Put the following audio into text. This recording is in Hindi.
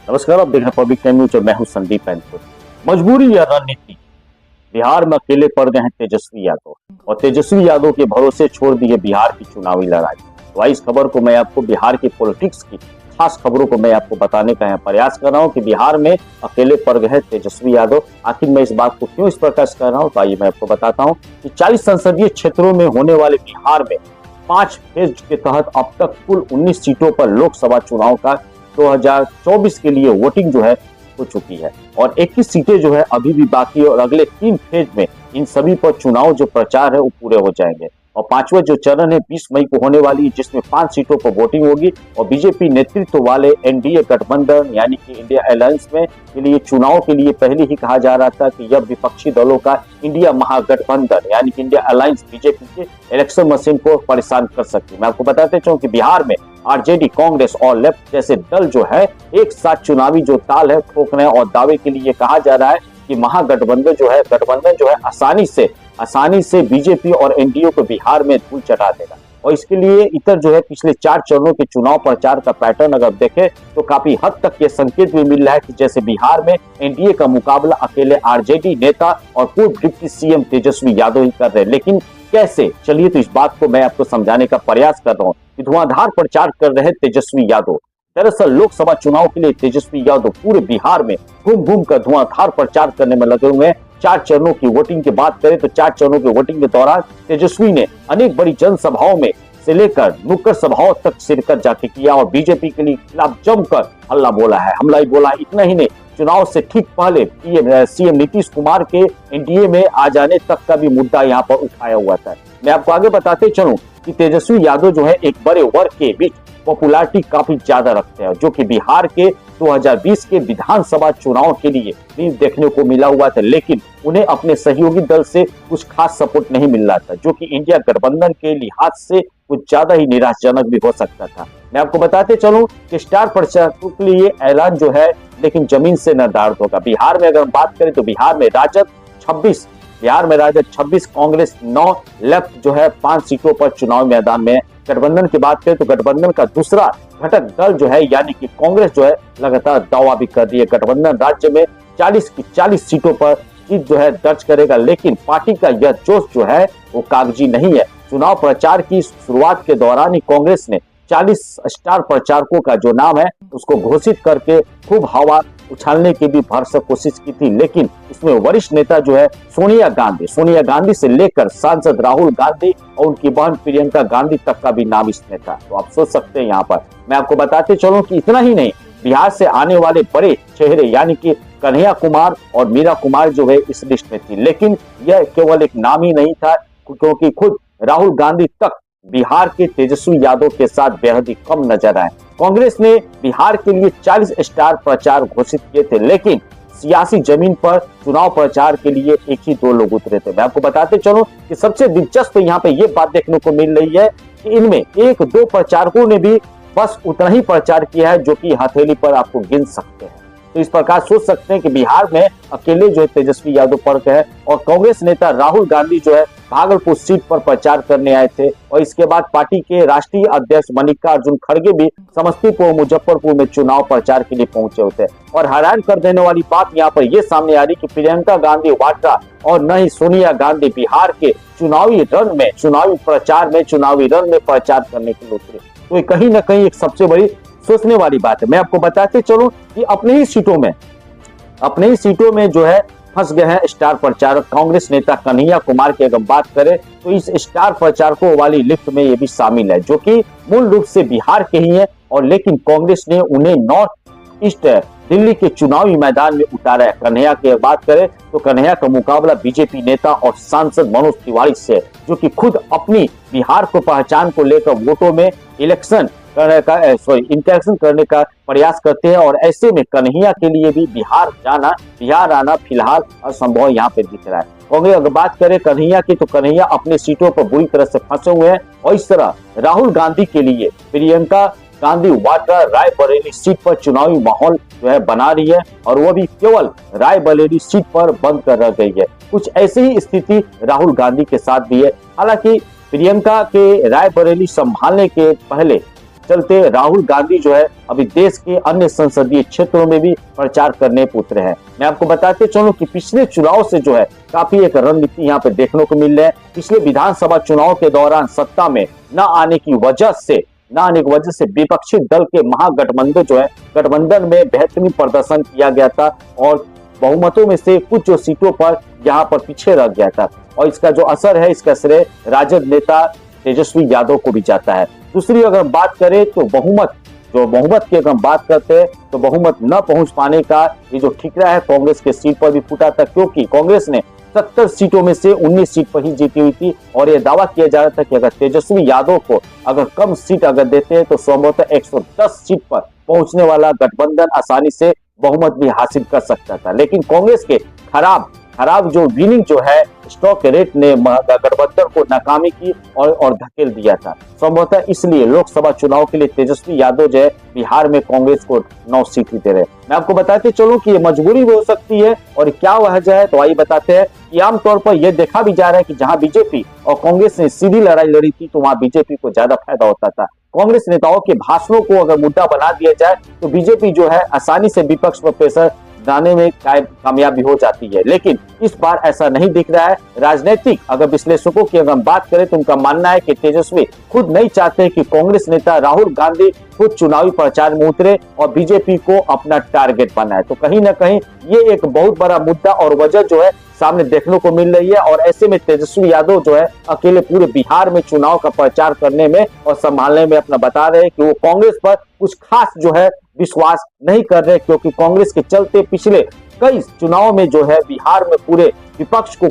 नमस्कार, आप देख रहे हैं पब्लिक टाइम न्यूज और मैं हूं संदीप पैनपुर। मजबूरी या रणनीति, बिहार में अकेले पड़ गए हैं तेजस्वी यादव और तेजस्वी यादव के भरोसे छोड़ दी है बिहार की चुनावी लड़ाई। तो इस खबर को मैं आपको बिहार की पॉलिटिक्स की खास खबरों को मैं आपको बताने का प्रयास कर रहा हूं कि बिहार में अकेले पड़ गए हैं तेजस्वी यादव। आखिर मैं इस बात को क्यों इस प्रकार से कर रहा हूं, तो आइए मैं आपको बताता हूं कि 40 संसदीय क्षेत्रों में होने वाले बिहार में 5 फेज के तहत अब तक कुल 19 सीटों पर लोकसभा चुनाव का 2024 के लिए वोटिंग जो है हो चुकी है और 21 सीटें जो है अभी भी बाकी है और अगले 3 फेज में इन सभी पर चुनाव जो प्रचार है वो पूरे हो जाएंगे। और 5वां जो चरण है 20 मई को होने वाली है, जिसमें 5 सीटों पर वोटिंग होगी और बीजेपी नेतृत्व वाले एनडीए गठबंधन यानी कि इंडिया अलायंस में के लिए चुनाव के लिए पहले ही कहा जा रहा था कि यह विपक्षी दलों का इंडिया महागठबंधन यानी कि इंडिया अलायंस बीजेपी के इलेक्शन मशीन को परेशान कर सकती है। मैं आपको बताते चाहूँ कि बिहार में आरजेडी, कांग्रेस और लेफ्ट जैसे दल जो है एक साथ चुनावी जो ताल है ठोक रहे हैं और दावे के लिए कहा जा रहा है कि महागठबंधन जो है आसानी से बीजेपी और एनडीए को बिहार में धूल चटा देगा। और इसके लिए इतर जो है पिछले 4 चरणों के चुनाव प्रचार का पैटर्न अगर देखें तो काफी हद तक ये संकेत भी मिल रहा है कि जैसे बिहार में एनडीए का मुकाबला अकेले आरजेडी नेता और पूर्व डिप्टी सीएम तेजस्वी यादव ही कर रहे हैं। लेकिन कैसे, चलिए तो इस बात को मैं आपको समझाने का प्रयास कर रहा हूँ कि धुआंधार प्रचार कर रहे हैं तेजस्वी यादव। दरअसल लोकसभा चुनाव के लिए तेजस्वी यादव पूरे बिहार में घूम घूम कर धुआंधार प्रचार करने में लगे हुए हैं। 4 चरणों की वोटिंग की बात करें तो 4 चरणों की वोटिंग के दौरान तेजस्वी ने अनेक बड़ी जनसभाओं में से लेकर नुक्कड़ सभाओं तक शिरकत जाके किया और बीजेपी के लिए खिलाफ जमकर हल्ला बोला है, हमला ही बोला है। इतना ही नहीं, चुनाव से ठीक पहले सीएम नीतीश कुमार के एनडीए में आ जाने तक का भी मुद्दा यहाँ पर उठाया हुआ था। मैं आपको आगे बताते चलूं कि तेजस्वी यादव जो है एक बड़े वर्ग के बीच पॉपुलैरिटी काफी ज्यादा रखते हैं, जो कि बिहार के 2020 के विधानसभा चुनाव के लिए भी देखने को मिला हुआ था। लेकिन उन्हें अपने सहयोगी दल से कुछ खास सपोर्ट नहीं मिल रहा था, जो कि इंडिया गठबंधन के लिहाज से कुछ ज्यादा ही निराशाजनक भी हो सकता था। मैं आपको बताते चलूं कि स्टार प्रचारकों के लिए ऐलान जो है लेकिन जमीन से निर्धारित होगा। बिहार में अगर बात करें तो बिहार में राजद 26, कांग्रेस 9, लेफ्ट जो है 5 सीटों पर चुनाव मैदान में। गठबंधन की बात करें तो गठबंधन का दूसरा घटक दल जो है यानी कि कांग्रेस जो है लगातार दावा भी कर रही है। गठबंधन राज्य में 40 की 40 सीटों पर जीत जो है दर्ज करेगा, लेकिन पार्टी का यह जोश जो है वो कागजी नहीं है। चुनाव प्रचार की शुरुआत के दौरान ही कांग्रेस ने 40 स्टार प्रचारकों का जो नाम है उसको घोषित करके खूब हवा उछालने की भी भरसक कोशिश की थी। लेकिन इसमें वरिष्ठ नेता जो है सोनिया गांधी से लेकर सांसद राहुल गांधी और उनकी बहन प्रियंका गांधी तक का भी नाम इसमें था। तो आप सोच सकते हैं यहाँ पर मैं आपको बताते चलूं कि इतना ही नहीं, बिहार से आने वाले बड़े चेहरे यानी कि कन्हैया कुमार और मीरा कुमार जो है इस लिस्ट में थी। लेकिन यह केवल एक नाम ही नहीं था, क्योंकि खुद राहुल गांधी तक बिहार के तेजस्वी यादव के साथ बेहद ही कम नजर आए। कांग्रेस ने बिहार के लिए 40 स्टार प्रचार घोषित किए थे, लेकिन सियासी जमीन पर चुनाव प्रचार के लिए एक ही 2 लोग उतरे थे। मैं आपको बताते चलूं कि सबसे दिलचस्प यहाँ पे ये बात देखने को मिल रही है कि इनमें 1-2 प्रचारकों ने भी बस उतना ही प्रचार किया है जो कि हथेली पर आपको गिन सकते हैं। तो इस प्रकार सोच सकते हैं कि बिहार में अकेले जो है तेजस्वी यादव पड़ गए हैं और कांग्रेस नेता राहुल गांधी जो है भागलपुर सीट पर प्रचार करने आए थे और इसके बाद पार्टी के राष्ट्रीय अध्यक्ष मल्लिकार्जुन खड़गे भी समस्तीपुर मुजफ्फरपुर में चुनाव प्रचार के लिए पहुंचे होते। और हैरान कर देने वाली बात यहाँ पर यह सामने आ रही कि प्रियंका गांधी वाड्रा और न ही सोनिया गांधी बिहार के चुनावी रण में प्रचार करने के लिए उतरे। तो ये कहीं ना कहीं एक सबसे बड़ी सोचने वाली बात है। मैं आपको बताते चलूं कि अपने ही सीटों में जो है फंस गए हैं स्टार प्रचारक। कांग्रेस नेता कन्हैया कुमार की अगर बात करें तो इस स्टार प्रचारकों वाली लिस्ट में ये भी शामिल है, जो कि मूल रूप से बिहार के ही हैं और लेकिन कांग्रेस ने उन्हें नॉर्थ ईस्ट दिल्ली के चुनावी मैदान में उतारा है। कन्हैया की बात करें तो कन्हैया का मुकाबला बीजेपी नेता और सांसद मनोज तिवारी से, जो कि खुद अपनी बिहार को पहचान को लेकर वोटों में इंटरेक्शन करने का प्रयास करते हैं। और ऐसे में कन्हैया के लिए भी बिहार आना फिलहाल असंभव यहाँ पे दिख रहा है। कांग्रेस अगर बात करें कन्हैया की तो कन्हैया अपने सीटों पर बुरी तरह से फंसे हुए हैं और इस तरह राहुल गांधी के लिए प्रियंका गांधी वाड्रा रायबरेली सीट पर चुनावी माहौल जो है बना रही है और वो भी केवल रायबरेली सीट पर बंद कर रह गई है। कुछ ऐसी ही स्थिति राहुल गांधी के साथ भी है। हालांकि प्रियंका के रायबरेली संभालने के पहले चलते राहुल गांधी जो है अभी देश के अन्य संसदीय क्षेत्रों में भी प्रचार करने पे उतरे हैं। मैं आपको बताते चलूं कि पिछले चुनाव से जो है काफी एक रणनीति यहाँ पे देखने को मिल रही है। पिछले विधानसभा चुनाव के दौरान सत्ता में न आने की वजह से विपक्षी दल के महागठबंधन जो है गठबंधन में बेहतरीन प्रदर्शन किया गया था और बहुमतों में से कुछ जो सीटों पर यहाँ पर पीछे रह गया था और इसका जो असर है इसका श्रेय राजद नेता तेजस्वी यादव को भी जाता है। दूसरी अगर बात करें तो बहुमत की अगर बात करते हैं तो बहुमत न पहुंच पाने का ये जो ठिकरा है कांग्रेस के सीट पर भी फूटा था, क्योंकि कांग्रेस ने 70 सीटों में से 19 सीट पर ही जीती हुई थी और यह दावा किया जा रहा था कि अगर तेजस्वी यादव को अगर कम सीट अगर देते हैं तो संभवतः 110 सीट पर पहुंचने वाला गठबंधन आसानी से बहुमत भी हासिल कर सकता था। लेकिन कांग्रेस के खराब जो विनिंग जो है स्टॉक रेट ने गठबंधन को नाकामी की और धकेल दिया था। संभवतः इसलिए लोकसभा चुनाव के लिए तेजस्वी यादव जो है बिहार में कांग्रेस को 9 सीट दे रहे हैं। मैं आपको बताते चलूं कि ये मजबूरी भी हो सकती है और क्या वजह है तो आइए बताते हैं कि आमतौर पर यह देखा भी जा रहा है कि जहां बीजेपी और कांग्रेस ने सीधी लड़ाई लड़ी थी तो वहां बीजेपी को ज्यादा फायदा होता था। कांग्रेस नेताओं के भाषणों को अगर मुद्दा बना दिया जाए तो बीजेपी जो है आसानी से विपक्ष पर प्रेशर डालने में कामयाबी हो जाती है, लेकिन इस बार ऐसा नहीं दिख रहा है। राजनीतिक अगर विश्लेषकों की अगर बात करें तो उनका मानना है कि तेजस्वी खुद नहीं चाहते कि कांग्रेस नेता राहुल गांधी खुद चुनावी प्रचार में उतरे और बीजेपी को अपना टारगेट बनाए। तो कहीं ना कहीं ये एक बहुत बड़ा मुद्दा और वजह जो है सामने देखने को मिल रही है और ऐसे में तेजस्वी यादव जो है अकेले पूरे बिहार में चुनाव का प्रचार करने में और संभालने में अपना बता रहे हैं कि वो कांग्रेस पर कुछ खास जो है विश्वास नहीं कर रहे, क्योंकि कांग्रेस के चलते पिछले कई चुनाव में जो है बिहार में पूरे विपक्ष को